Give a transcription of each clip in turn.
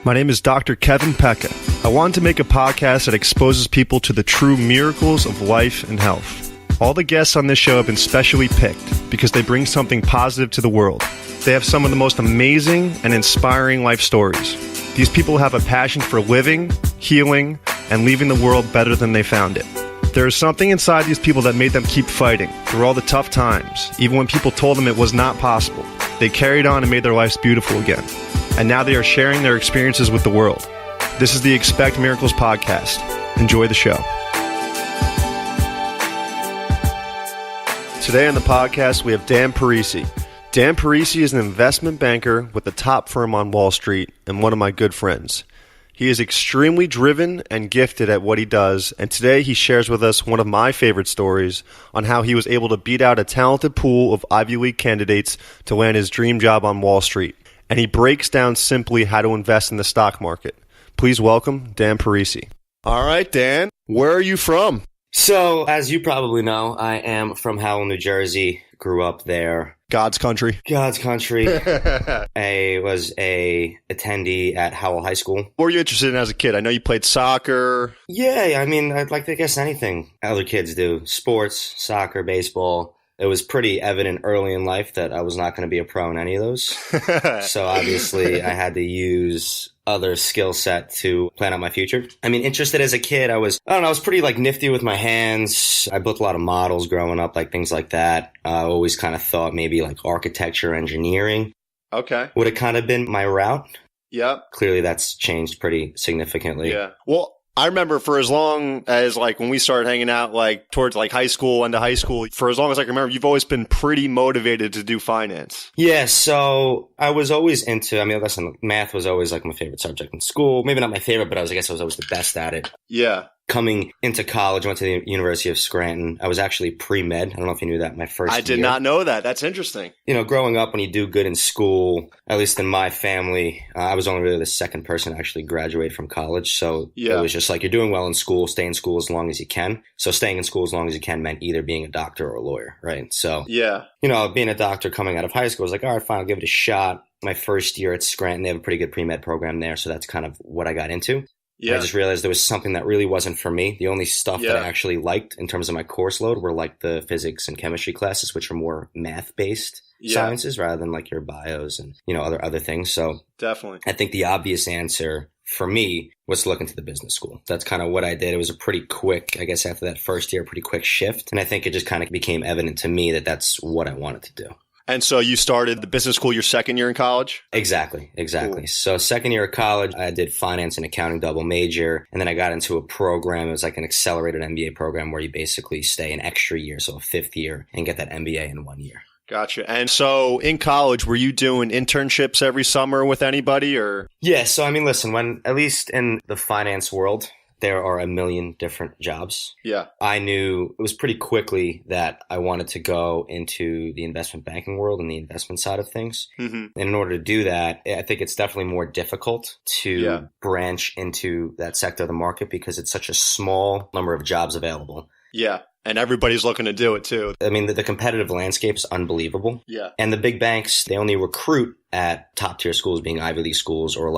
My name is Dr. Kevin Pecca. I wanted to make a podcast that exposes people to the true miracles of life and health. All the guests on this show have been specially picked because they bring something positive to the world. They have some of the most amazing and inspiring life stories. These people have a passion for living, healing, and leaving the world better than they found it. There is something inside these people that made them keep fighting through all the tough times, even when people told them it was not possible. They carried on and made their lives beautiful again. And now they are sharing their experiences with the world. This is the Expect Miracles podcast. Enjoy the show. Today on the podcast, we have Dan Parisi. Dan Parisi is an investment banker with the top firm on Wall Street and one of my good friends. He is extremely driven and gifted at what he does, and today he shares with us one of my favorite stories on how he was able to beat out a talented pool of Ivy League candidates to land his dream job on Wall Street. And he breaks down simply how to invest in the stock market. Please welcome Dan Parisi. All right, Dan, where are you from? So, as you probably know, I am from Howell, New Jersey. Grew up there. God's country. God's country. I was a attendee at Howell High School. What were you interested in as a kid? I know you played soccer. Yeah, I mean, I'd like to guess anything other kids do. Sports, soccer, baseball. It was pretty evident early in life that I was not going to be a pro in any of those. So obviously I had to use other skill set to plan out my future. I mean, interested as a kid, I was pretty nifty with my hands. I built a lot of models growing up, things like that. I always kind of thought maybe architecture, engineering. Okay. Would have kind of been my route. Yep. Clearly that's changed pretty significantly. Yeah. Well, I remember for as long as when we started hanging out towards high school, into high school, for as long as I can remember, you've always been pretty motivated to do finance. Yeah, so I was always listen, math was always my favorite subject in school. Maybe not my favorite, but I guess I was always the best at it. Yeah. Coming into college, I went to the University of Scranton. I was actually pre-med. I don't know if you knew that my first year. I did not know that. That's interesting. You know, growing up, when you do good in school, at least in my family, I was only really the second person to actually graduate from college. So It was just you're doing well in school, stay in school as long as you can. So staying in school as long as you can meant either being a doctor or a lawyer, right? So, being a doctor coming out of high school, I was all right, fine, I'll give it a shot. My first year at Scranton, they have a pretty good pre-med program there. So that's kind of what I got into. Yeah. I just realized there was something that really wasn't for me. The only stuff that I actually liked in terms of my course load were the physics and chemistry classes, which are more math-based sciences rather than your bios and, other things. So definitely, I think the obvious answer for me was to look into the business school. That's kind of what I did. It was a pretty quick, I guess after that first year, pretty quick shift. And I think it just kind of became evident to me that that's what I wanted to do. And so you started the business school your second year in college? Exactly. Cool. So second year of college, I did finance and accounting double major. And then I got into a program. It was an accelerated MBA program where you basically stay an extra year, so a fifth year, and get that MBA in 1 year. Gotcha. And so in college, were you doing internships every summer with anybody or? Yeah. So, listen, at least in the finance world, there are a million different jobs. Yeah. I knew it was pretty quickly that I wanted to go into the investment banking world and the investment side of things. Mm-hmm. And in order to do that, I think it's definitely more difficult to branch into that sector of the market because it's such a small number of jobs available. Yeah. And everybody's looking to do it too. The competitive landscape is unbelievable. Yeah. And the big banks, they only recruit at top tier schools, being Ivy League schools or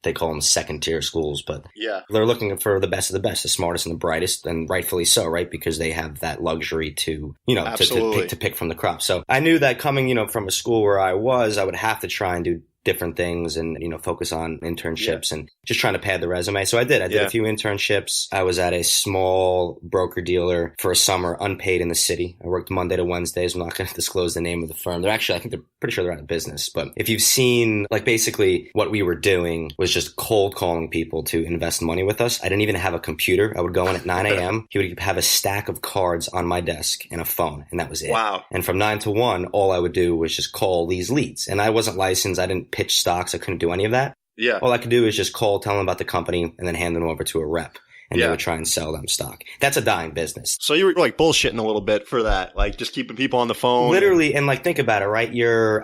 they call them second tier schools, but they're looking for the best of the best, the smartest and the brightest, and rightfully so, right? Because they have that luxury to, to pick from the crop. So I knew that coming, from a school where I would have to try and do different things and, focus on internships and just trying to pad the resume. So I did a few internships. I was at a small broker dealer for a summer, unpaid in the city. I worked Monday to Wednesdays. I'm not going to disclose the name of the firm. I think they're pretty sure they're out of business. But if you've seen, basically what we were doing was just cold calling people to invest money with us. I didn't even have a computer. I would go in at 9 a.m. He would have a stack of cards on my desk and a phone, and that was it. Wow. And from 9 to 1, all I would do was just call these leads. And I wasn't licensed. I didn't pitch stocks. I couldn't do any of that. Yeah. All I could do is just call, tell them about the company, and then hand them over to a rep. And they would try and sell them stock. That's a dying business. So you were bullshitting a little bit for that, just keeping people on the phone. Literally, and think about it, right?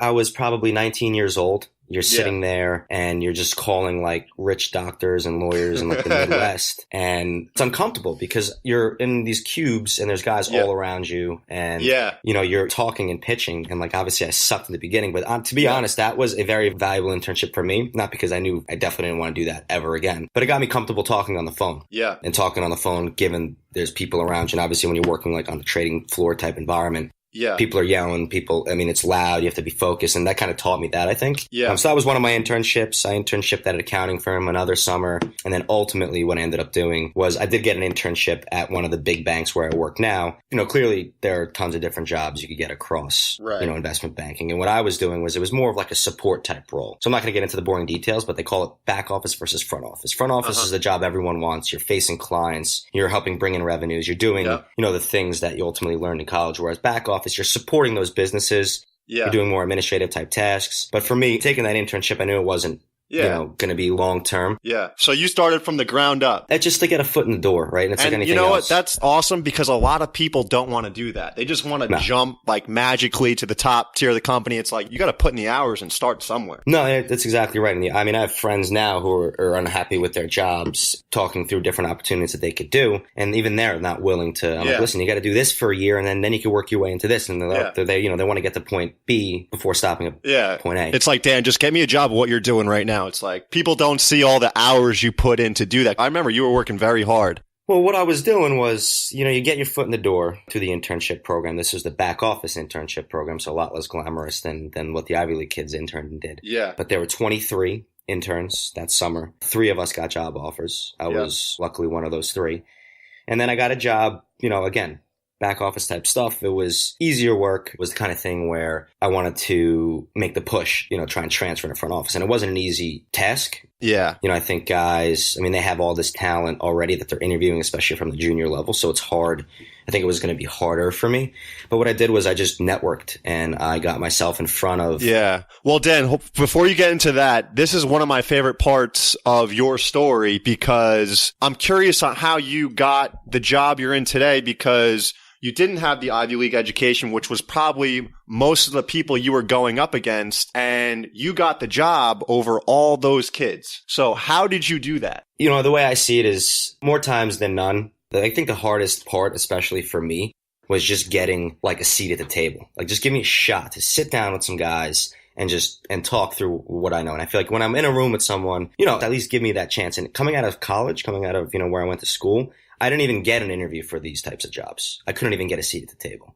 I was probably 19 years old You're sitting there and you're just calling like rich doctors and lawyers in like the Midwest. And it's uncomfortable because you're in these cubes and there's guys all around you. And, you know, you're talking and pitching. And like, obviously I sucked in the beginning, but to be honest, that was a very valuable internship for me. Not because I knew I definitely didn't want to do that ever again, but it got me comfortable talking on the phone. And talking on the phone, given there's people around you. And obviously when you're working like on the trading floor type environment, people are yelling, it's loud, you have to be focused. And that kind of taught me that, I think. So that was one of my internships. I internshiped at an accounting firm another summer. And then ultimately what I ended up doing was I did get an internship at one of the big banks where I work now. You know, clearly there are tons of different jobs you could get across, you know, investment banking. And what I was doing was it was more of like a support type role. So I'm not going to get into the boring details, but they call it back office versus front office. Front office is the job everyone wants. You're facing clients. You're helping bring in revenues. You're doing, you know, the things that you ultimately learned in college. Whereas back office, you're supporting those businesses. You're doing more administrative type tasks. But for me, taking that internship, I knew it wasn't you know, going to be long term. So you started from the ground up. It's just to get a foot in the door, right? And it's like anything else. What? That's awesome because a lot of people don't want to do that. They just want to jump like magically to the top tier of the company. It's like you got to put in the hours and start somewhere. No, that's exactly right. And I mean, I have friends now who are unhappy with their jobs, talking through different opportunities that they could do. And even they're not willing to, I'm like, listen, you got to do this for a year and then you can work your way into this. And they you know, they want to get to point B before stopping at point A. It's like, Dan, just get me a job of what you're doing right now. It's like people don't see all the hours you put in to do that. I remember you were working very hard. Well, what I was doing was, you know, you get your foot in the door through the internship program. This was the back office internship program, so a lot less glamorous than what the Ivy League kids interned and did. But there were 23 interns that summer. 3 of us got job offers. I was luckily one of those 3. And then I got a job, you know, again, back office type stuff. It was easier work. It was the kind of thing where I wanted to make the push, you know, try and transfer to front office. And it wasn't an easy task. You know, I think guys, I mean, they have all this talent already that they're interviewing, especially from the junior level. So it's hard. I think it was going to be harder for me. But what I did was I just networked and I got myself in front of. Well, Dan, before you get into that, this is one of my favorite parts of your story because I'm curious on how you got the job you're in today because you didn't have the Ivy League education, which was probably most of the people you were going up against, and you got the job over all those kids. So how did you do that? You know, the way I see it is more times than none. I think the hardest part, especially for me, was just getting like a seat at the table. Like just give me a shot to sit down with some guys and talk through what I know. And I feel like when I'm in a room with someone, you know, at least give me that chance. And coming out of college, coming out of, you know, where I went to school, I didn't even get an interview for these types of jobs. I couldn't even get a seat at the table.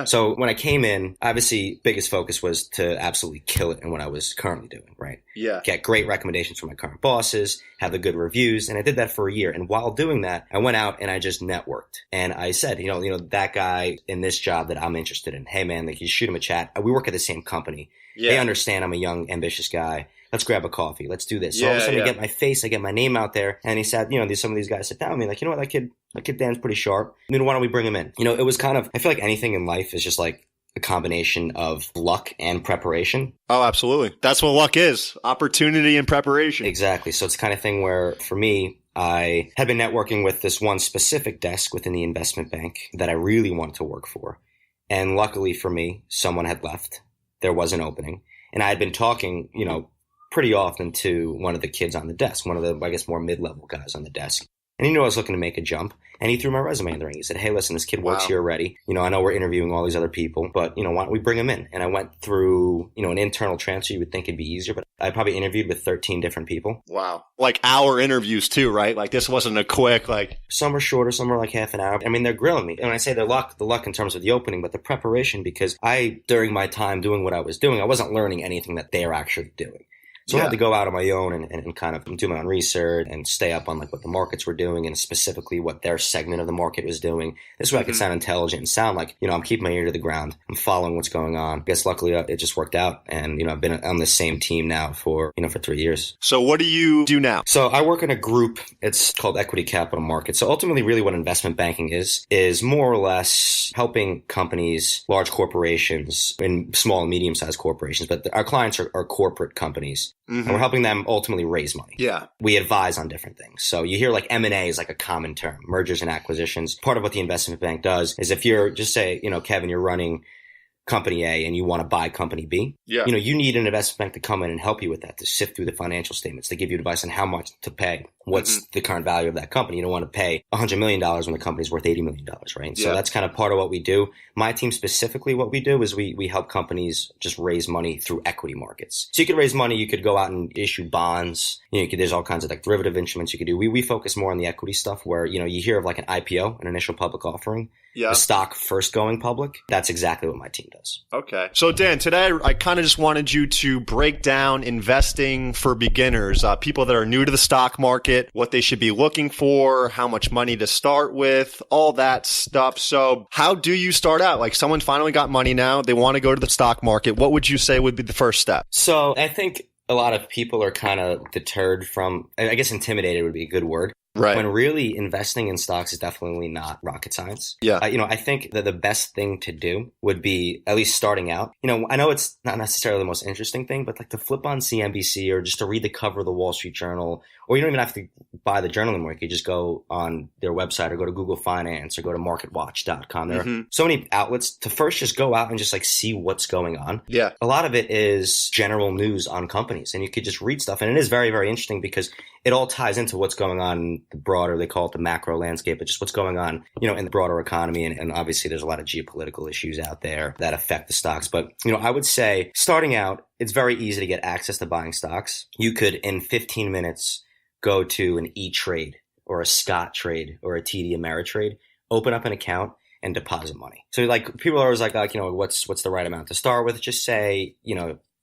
So when I came in, obviously biggest focus was to absolutely kill it in what I was currently doing, right? Get great recommendations from my current bosses, have the good reviews. And I did that for a year. And while doing that, I went out and I just networked. And I said, you know, that guy in this job that I'm interested in, hey man, like you shoot him a chat. We work at the same company. They understand I'm a young, ambitious guy. Let's grab a coffee. Let's do this. So all of a sudden I get my face, I get my name out there. And he said, you know, some of these guys sit down with me like, you know what, that kid Dan's pretty sharp. I mean, why don't we bring him in? You know, it was kind of, I feel like anything in life is just like a combination of luck and preparation. Oh, absolutely. That's what luck is. Opportunity and preparation. Exactly. So it's the kind of thing where for me, I had been networking with this one specific desk within the investment bank that I really wanted to work for. And luckily for me, someone had left. There was an opening. And I had been talking, you know, pretty often to one of the kids on the desk, one of the, I guess, more mid-level guys on the desk. And he knew I was looking to make a jump. And he threw my resume in the ring. He said, hey, listen, this kid works here already. You know, I know we're interviewing all these other people, but, you know, why don't we bring him in? And I went through, you know, an internal transfer. You would think it'd be easier, but I probably interviewed with 13 different people. Wow. Like hour interviews too, right? Like this wasn't a quick, like. Some are shorter, some are like half an hour. I mean, they're grilling me. And when I say the luck in terms of the opening, but the preparation, because during my time doing what I was doing, I wasn't learning anything that they're actually doing. So I had to go out on my own and kind of do my own research and stay up on like what the markets were doing and specifically what their segment of the market was doing. This way I could sound intelligent and sound like, you know, I'm keeping my ear to the ground. I'm following what's going on. I guess luckily it just worked out. And, you know, I've been on the same team now for 3 years. So what do you do now? So I work in a group. It's called Equity Capital Markets. So ultimately really what investment banking is more or less helping companies, large corporations and small and medium sized corporations. But our clients are corporate companies. And we're helping them ultimately raise money. We advise on different things. So you hear like M&A is like a common term, mergers and acquisitions. Part of what the investment bank does is if you're just say, you know, Kevin, you're running company A and you want to buy company B, Yeah. You need an investment bank to come in and help you with that, to sift through the financial statements, to give you advice on how much to pay. What's the current value of that company? You don't want to pay $100 million when the company's worth $80 million, right? So that's kind of part of what we do. My team specifically, what we do is we help companies just raise money through equity markets. So you could raise money, you could go out and issue bonds, there's all kinds of like derivative instruments you could do. We focus more on the equity stuff where, you hear of like an IPO, an initial public offering. Yeah. The stock first going public. That's exactly what my team does. Okay. So Dan, today I kind of just wanted you to break down investing for beginners, people that are new to the stock market, what they should be looking for, how much money to start with, all that stuff. So how do you start out? Like someone finally got money now, they want to go to the stock market. What would you say would be the first step? So I think a lot of people are kind of deterred from, I guess intimidated would be a good word. Right. When really investing in stocks is definitely not rocket science. Yeah. I think that the best thing to do would be, at least starting out, I know it's not necessarily the most interesting thing, but like to flip on CNBC or just to read the cover of the Wall Street Journal, or you don't even have to buy the journal anymore. You could just go on their website or go to Google Finance or go to marketwatch.com. There are so many outlets to first just go out and just like see what's going on. Yeah. A lot of it is general news on companies and you could just read stuff. And it is very, very interesting because it all ties into what's going on in the broader, they call it the macro landscape, but just what's going on, in the broader economy. And obviously there's a lot of geopolitical issues out there that affect the stocks. But, I would say starting out, it's very easy to get access to buying stocks. You could, in 15 minutes, go to an E-Trade or a Scott Trade or a TD Ameritrade, open up an account and deposit money. So like people are always like, what's the right amount to start with? Just say,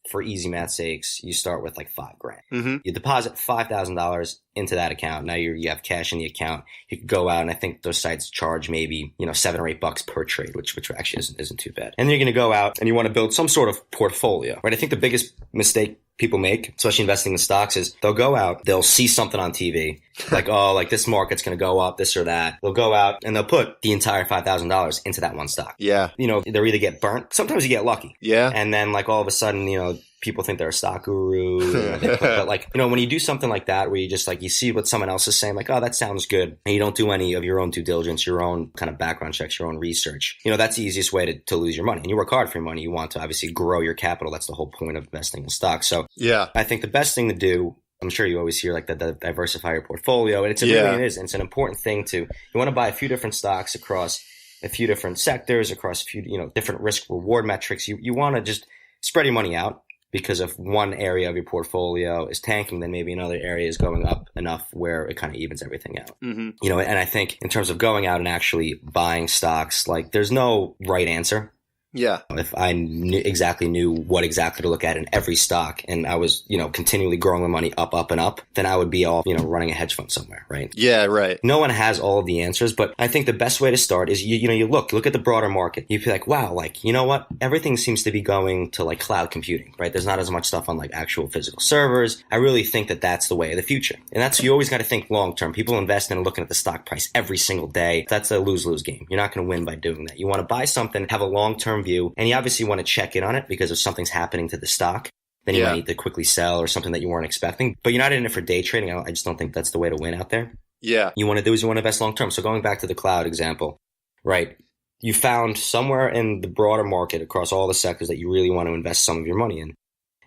for easy math sakes, you start with like $5,000. You deposit $5,000 into that account. Now you have cash in the account. You can go out and I think those sites charge maybe, $7 or $8 per trade, which actually isn't too bad. And then you're going to go out and you want to build some sort of portfolio, right? I think the biggest mistake people make, especially investing in stocks, is they'll go out, they'll see something on TV, like this market's going to go up, this or that. They'll go out and they'll put the entire $5,000 into that one stock. Yeah. They'll either get burnt. Sometimes you get lucky. Yeah. And then like all of a sudden, people think they're a stock guru. But when you do something like that, where you just like, you see what someone else is saying, like, oh, that sounds good. And you don't do any of your own due diligence, your own kind of background checks, your own research. That's the easiest way to lose your money. And you work hard for your money. You want to obviously grow your capital. That's the whole point of investing in stocks. So yeah, I think the best thing to do, I'm sure you always hear like the diversify your portfolio. And it's an important thing you want to buy a few different stocks across a few different sectors, across a few, different risk reward metrics. You want to just spread your money out. Because if one area of your portfolio is tanking, then maybe another area is going up enough where it kind of evens everything out. And I think in terms of going out and actually buying stocks, like there's no right answer. Yeah. If I knew what exactly to look at in every stock and I was, continually growing my money up and up, then I would be all, running a hedge fund somewhere, right? Yeah, right. No one has all of the answers, but I think the best way to start is, you look at the broader market. You feel like, wow, like, you know what? Everything seems to be going to like cloud computing, right? There's not as much stuff on like actual physical servers. I really think that that's the way of the future. And you always got to think long term. People invest in looking at the stock price every single day. That's a lose-lose game. You're not going to win by doing that. You want to buy something, have a long-term view, and you obviously want to check in on it because if something's happening to the stock, then you might need to quickly sell or something that you weren't expecting. But you're not in it for day trading. I just don't think that's the way to win out there. Yeah. You want to do is you want to invest long term. So going back to the cloud example, right? You found somewhere in the broader market across all the sectors that you really want to invest some of your money in.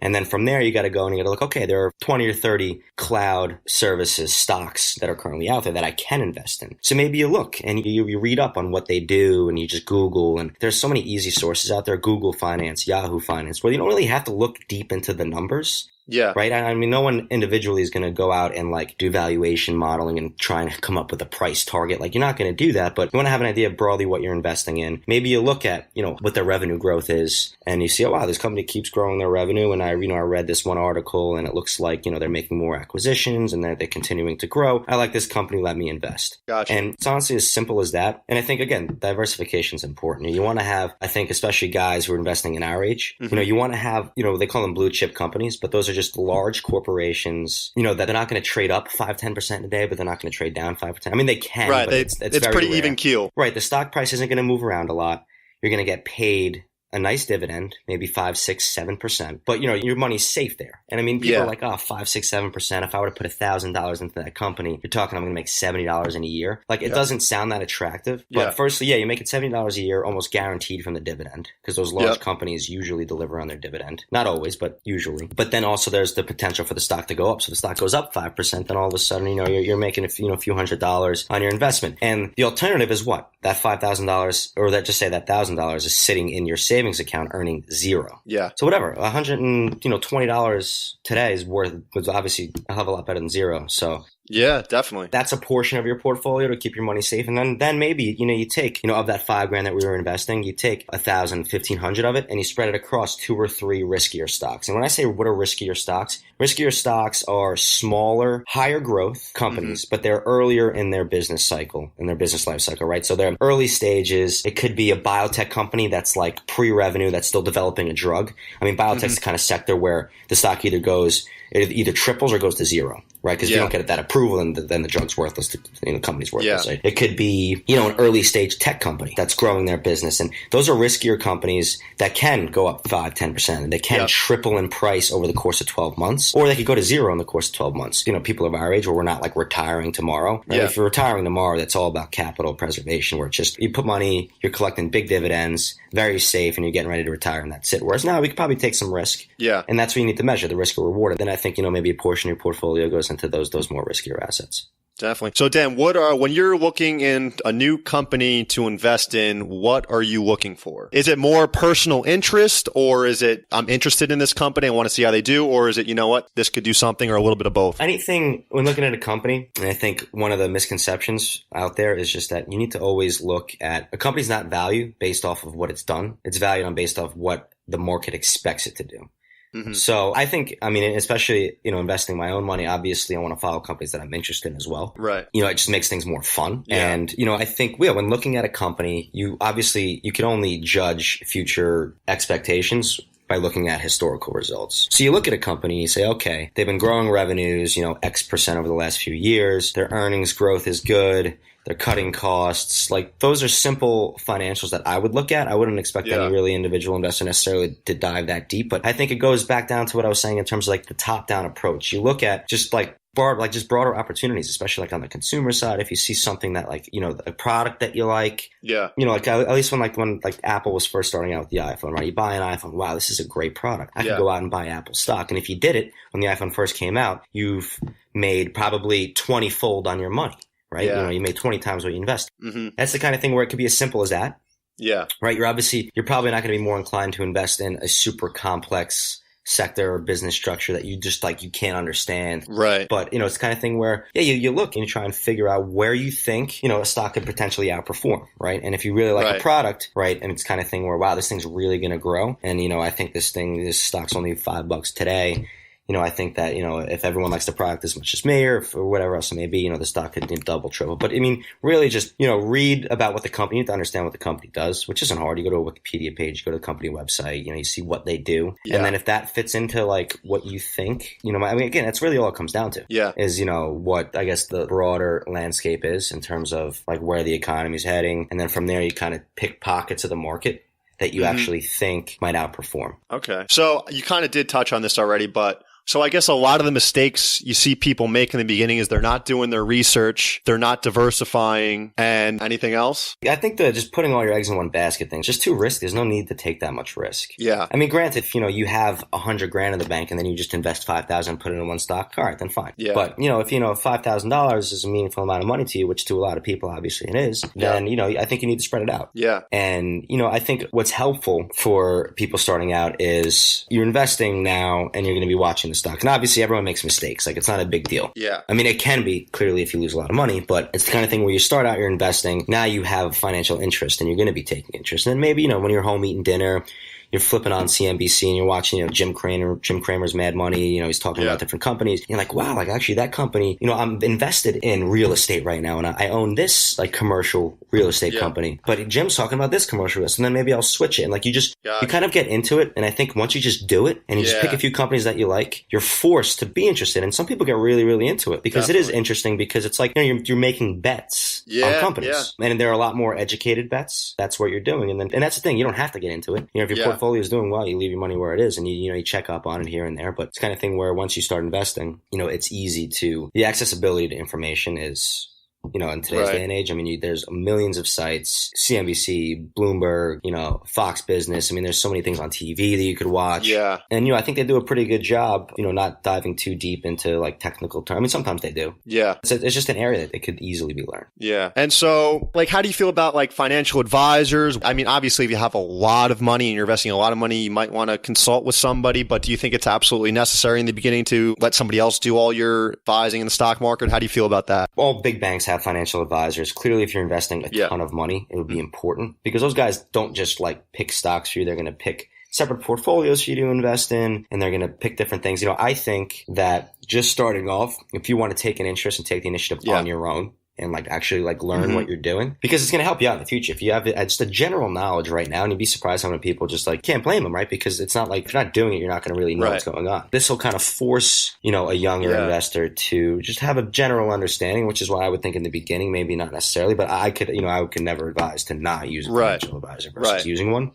And then from there, you got to go and you got to look, okay, there are 20 or 30 cloud services stocks that are currently out there that I can invest in. So maybe you look and you read up on what they do and you just Google. And there's so many easy sources out there, Google Finance, Yahoo Finance, where you don't really have to look deep into the numbers. Yeah. Right. I mean, no one individually is going to go out and like do valuation modeling and try and come up with a price target. Like you're not going to do that, but you want to have an idea of broadly what you're investing in. Maybe you look at, what their revenue growth is and you see, oh, wow, this company keeps growing their revenue. And I read this one article and it looks like, they're making more acquisitions and they're continuing to grow. I like this company. Let me invest. Gotcha. And it's honestly as simple as that. And I think, again, diversification is important. You want to have, I think, especially guys who are investing in our age, you want to have, they call them blue chip companies, but those are just large corporations, that they're not going to trade up 5-10% a day, but they're not going to trade down 5%. I mean, they can, right? But it's pretty rare. Even keel, right? The stock price isn't going to move around a lot. You're going to get paid a nice dividend, maybe 5, 6, 7%, but your money's safe there. And I mean, people are like, oh, 5, 6, 7%. If I were to put $1,000 into that company, you're talking, I'm going to make $70 in a year. Like, it doesn't sound that attractive. But firstly, you make it $70 a year, almost guaranteed from the dividend, because those large companies usually deliver on their dividend. Not always, but usually. But then also there's the potential for the stock to go up. So the stock goes up 5%, then all of a sudden, you're making a few $100s on your investment. And the alternative is what? That $5,000, or that, just say that $1,000 is sitting in your savings account earning zero. Yeah. So whatever, $120 today was obviously a hell of a lot better than zero. So yeah, definitely. That's a portion of your portfolio to keep your money safe. And then maybe, you take, of that $5,000 that we were investing, you take 1,000, 1,500 of it and you spread it across 2 or 3 riskier stocks. And when I say what are riskier stocks are smaller, higher growth companies, but they're earlier in their business cycle, in their business life cycle, right? So they're early stages. It could be a biotech company that's like pre-revenue, that's still developing a drug. I mean, biotech's the kind of sector where the stock either triples or goes to zero, right? Because if you don't get that approval, then the drug's worthless, the company's worthless. Right? It could be, an early stage tech company that's growing their business. And those are riskier companies that can go up 5, 10%. And they can triple in price over the course of 12 months, or they could go to zero in the course of 12 months. People of our age where we're not like retiring tomorrow. Right? If you're retiring tomorrow, that's all about capital preservation, where it's just, you put money, you're collecting big dividends, very safe, and you're getting ready to retire, and that's it. Whereas now we could probably take some risk. Yeah. And that's what you need to measure, the risk or reward. Then I think, maybe a portion of your portfolio goes into those more riskier assets. Definitely. So Dan, when you're looking in a new company to invest in, what are you looking for? Is it more personal interest, or is it, I'm interested in this company, I want to see how they do, or is it, this could do something, or a little bit of both? Anything, when looking at a company, and I think one of the misconceptions out there is just that you need to always look at, a company's not valued based off of what it's done. It's valued based off what the market expects it to do. So I think, especially, investing my own money, obviously I want to follow companies that I'm interested in as well. Right. It just makes things more fun. Yeah. And, I think, when looking at a company, you can only judge future expectations by looking at historical results. So you look at a company and you say, okay, they've been growing revenues, X% over the last few years. Their earnings growth is good. They're cutting costs. Like, those are simple financials that I would look at. I wouldn't expect any really individual investor necessarily to dive that deep. But I think it goes back down to what I was saying in terms of like the top-down approach. You look at just broader opportunities, especially like on the consumer side. If you see something that a product that you like, at least when Apple was first starting out with the iPhone, right? You buy an iPhone, wow, this is a great product. I could go out and buy Apple stock. And if you did it when the iPhone first came out, you've made probably 20-fold on your money. Right? Yeah. You made 20 times what you invested. That's the kind of thing where it could be as simple as that. Yeah. Right? You're probably not going to be more inclined to invest in a super complex sector or business structure that you just you can't understand. Right. But, it's the kind of thing where, you look and you try and figure out where you think, a stock could potentially outperform. Right. And if you really like a product, right, and it's the kind of thing where, wow, this thing's really going to grow. And, I think this stock's only $5 today. I think that, if everyone likes the product as much as me or whatever else it may be, the stock could double, triple. But really just, read about what the company, you need to understand what the company does, which isn't hard. You go to a Wikipedia page, you go to the company website, you see what they do. Yeah. And then if that fits into what you think, again, that's really all it comes down to. Yeah. Is, what I guess the broader landscape is in terms of where the economy is heading. And then from there, you kind of pick pockets of the market that you actually think might outperform. Okay. So you kind of did touch on this already, but so I guess a lot of the mistakes you see people make in the beginning is they're not doing their research, they're not diversifying, and anything else? I think that just putting all your eggs in one basket thing is just too risky. There's no need to take that much risk. Yeah. Granted, if you have $100,000 in the bank and then you just invest $5,000 and put it in one stock, all right, then fine. Yeah. But if $5,000 is a meaningful amount of money to you, which to a lot of people obviously it is, then I think you need to spread it out. Yeah. And I think what's helpful for people starting out is you're investing now and you're going to be watching the stock. And obviously everyone makes mistakes. It's not a big deal. Yeah. It can be clearly if you lose a lot of money, but it's the kind of thing where you start out, you're investing. Now you have financial interest and you're going to be taking interest. And then maybe, when you're home eating dinner, you're flipping on CNBC and you're watching, Jim Cramer's Mad Money. He's talking about different companies. You're like, wow, actually that company, I'm invested in real estate right now. And I own this commercial real estate company, but Jim's talking about this commercial real estate. And then maybe I'll switch it. And you kind of get into it. And I think once you just do it and you just pick a few companies that you like, you're forced to be interested. And some people get really, really into it because it is interesting because it's you're making bets on companies. And there are a lot more educated bets. That's what you're doing. And that's the thing. You don't have to get into it. If your portfolio is doing well, you leave your money where it is and you check up on it here and there. But it's the kind of thing where once you start investing, it's easy the accessibility to information is, in today's day and age, there's millions of sites, CNBC, Bloomberg, Fox Business. There's so many things on TV that you could watch. Yeah. And, I think they do a pretty good job, not diving too deep into like technical terms. Sometimes they do. Yeah. It's just an area that it could easily be learned. Yeah. And so, like, how do you feel about like financial advisors? Obviously, if you have a lot of money and you're investing a lot of money, you might want to consult with somebody, but do you think it's absolutely necessary in the beginning to let somebody else do all your advising in the stock market? How do you feel about that? All big banks have financial advisors. Clearly, if you're investing a ton of money, it would be important because those guys don't just like pick stocks for you. They're going to pick separate portfolios for you to invest in, and they're going to pick different things. I think that just starting off, if you want to take an interest and take the initiative on your own, and like actually like learn what you're doing, because it's going to help you out in the future. If you have just a general knowledge right now, and you'd be surprised how many people just like can't blame them, right? Because it's not like if you're not doing it, you're not going to really know what's going on. This will kind of force, a younger investor to just have a general understanding, which is why I would think in the beginning, maybe not necessarily, but I could never advise to not use a financial advisor versus using one.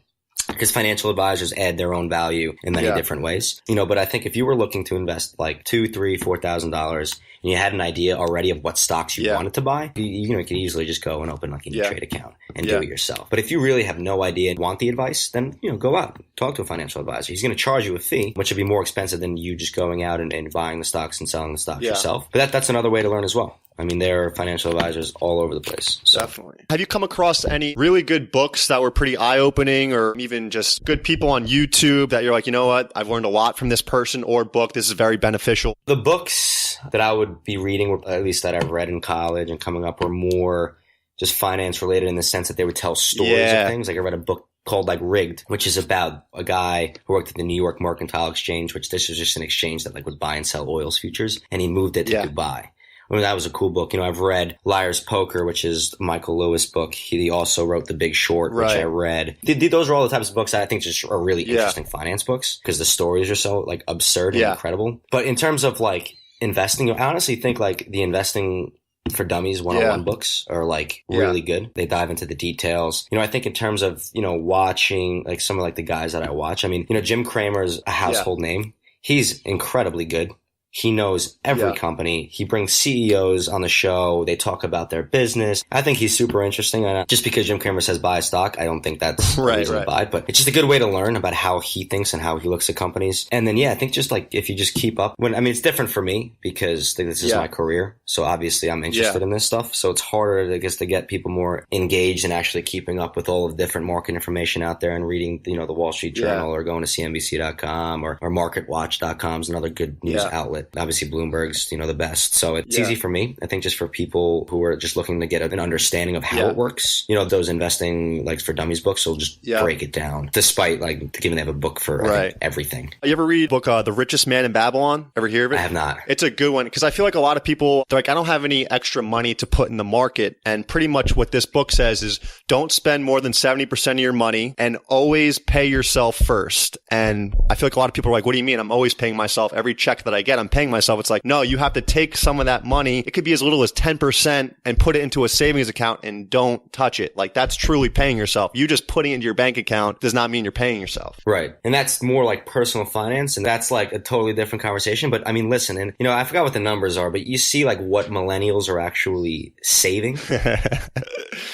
Because financial advisors add their own value in many different ways. But I think if you were looking to invest like $2,000, $3,000, $4,000 and you had an idea already of what stocks you wanted to buy, you could easily just go and open like an E-Trade account and do it yourself. But if you really have no idea and want the advice, then, go out, talk to a financial advisor. He's going to charge you a fee, which would be more expensive than you just going out and buying the stocks and selling the stocks yourself. But that's another way to learn as well. There are financial advisors all over the place. So. Definitely. Have you come across any really good books that were pretty eye-opening, or even just good people on YouTube that you're like, you know what, I've learned a lot from this person or book. This is very beneficial? The books that I would be reading, or at least that I've read in college and coming up, were more just finance related in the sense that they would tell stories of things. Like I read a book called like Rigged, which is about a guy who worked at the New York Mercantile Exchange, which this was just an exchange that like would buy and sell oils futures, and he moved it to Dubai. That was a cool book. I've read Liar's Poker, which is Michael Lewis' book. He also wrote The Big Short, which I read. Those are all the types of books that I think just are really interesting finance books because the stories are so like absurd and incredible. But in terms of like investing, I honestly think like the Investing for Dummies 101 books are like really good. They dive into the details. I think in terms of, watching like some of like the guys that I watch, Jim Cramer's a household name. He's incredibly good. He knows every company. He brings CEOs on the show. They talk about their business. I think he's super interesting. And just because Jim Cramer says buy a stock, I don't think that's the reason to buy it. But it's just a good way to learn about how he thinks and how he looks at companies. And then, I think just like if you just keep up. It's different for me because this is my career. So obviously I'm interested in this stuff. So it's harder, I guess, to get people more engaged and actually keeping up with all of the different market information out there and reading, the Wall Street Journal or going to CNBC.com or MarketWatch.com is another good news outlet. Obviously, Bloomberg's, the best. So it's easy for me. I think just for people who are just looking to get an understanding of how it works, those Investing like for Dummies books will just break it down, despite like given they have a book for everything. You ever read the book, The Richest Man in Babylon? Ever hear of it? I have not. It's a good one because I feel like a lot of people, they're like, I don't have any extra money to put in the market. And pretty much what this book says is don't spend more than 70% of your money and always pay yourself first. And I feel like a lot of people are like, what do you mean? I'm always paying myself. Every check that I get, I'm paying myself. It's like, no, you have to take some of that money. It could be as little as 10% and put it into a savings account and don't touch it. Like that's truly paying yourself. You just putting it into your bank account does not mean you're paying yourself. Right. And that's more like personal finance. And that's like a totally different conversation. But listen, and I forgot what the numbers are, but you see like what millennials are actually saving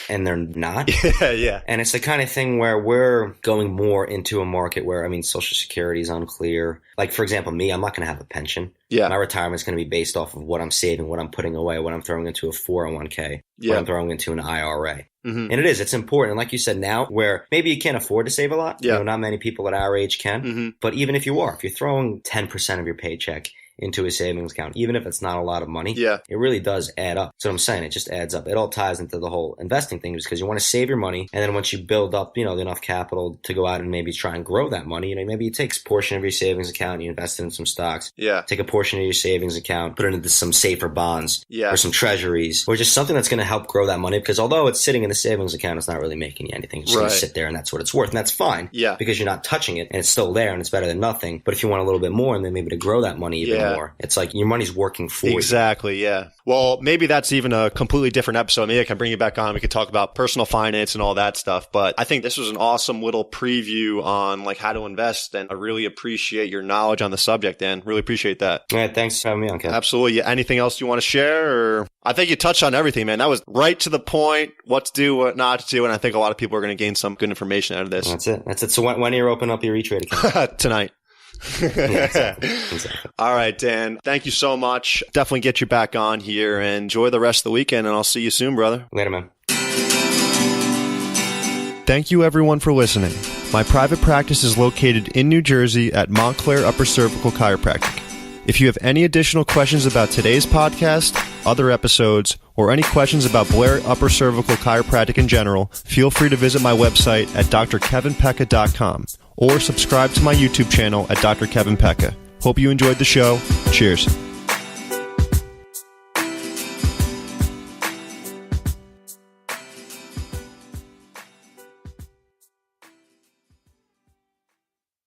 and they're not. And it's the kind of thing where we're going more into a market where, Social Security is unclear. Like, for example, me, I'm not going to have a pension. My retirement is going to be based off of what I'm saving, what I'm putting away, what I'm throwing into a 401k, what I'm throwing into an IRA. And it's important. And like you said, now where maybe you can't afford to save a lot, not many people at our age can. But even if you're throwing 10% of your paycheck into a savings account, even if it's not a lot of money, it really does add up. So I'm saying it just adds up. It all ties into the whole investing thing because you want to save your money. And then once you build up, enough capital to go out and maybe try and grow that money, maybe you take a portion of your savings account, you invest it in some stocks, take a portion of your savings account, put it into some safer bonds or some treasuries or just something that's going to help grow that money. Because although it's sitting in the savings account, it's not really making you anything. It's just going to sit there and that's what it's worth. And that's fine because you're not touching it and it's still there and it's better than nothing. But if you want a little bit more and then maybe to grow that money even more. It's like your money's working for you. Exactly, yeah. Well, maybe that's even a completely different episode. Maybe I can bring you back on. We could talk about personal finance and all that stuff. But I think this was an awesome little preview on like how to invest. And I really appreciate your knowledge on the subject, Dan. Really appreciate that. All right, thanks for having me on, Kev. Absolutely. Anything else you want to share? Or I think you touched on everything, man. That was right to the point, what to do, what not to do. And I think a lot of people are going to gain some good information out of this. That's it. So when do you open up your E-Trade account? Tonight. Yeah, exactly. All right, Dan. Thank you so much. Definitely get you back on here and enjoy the rest of the weekend. And I'll see you soon, brother. Later, man. Thank you, everyone, for listening. My private practice is located in New Jersey at Montclair Upper Cervical Chiropractic. If you have any additional questions about today's podcast, other episodes, or any questions about Blair Upper Cervical Chiropractic in general, feel free to visit my website at drkevinpecca.com or subscribe to my YouTube channel at Dr. Kevin Pecca. Hope you enjoyed the show. Cheers.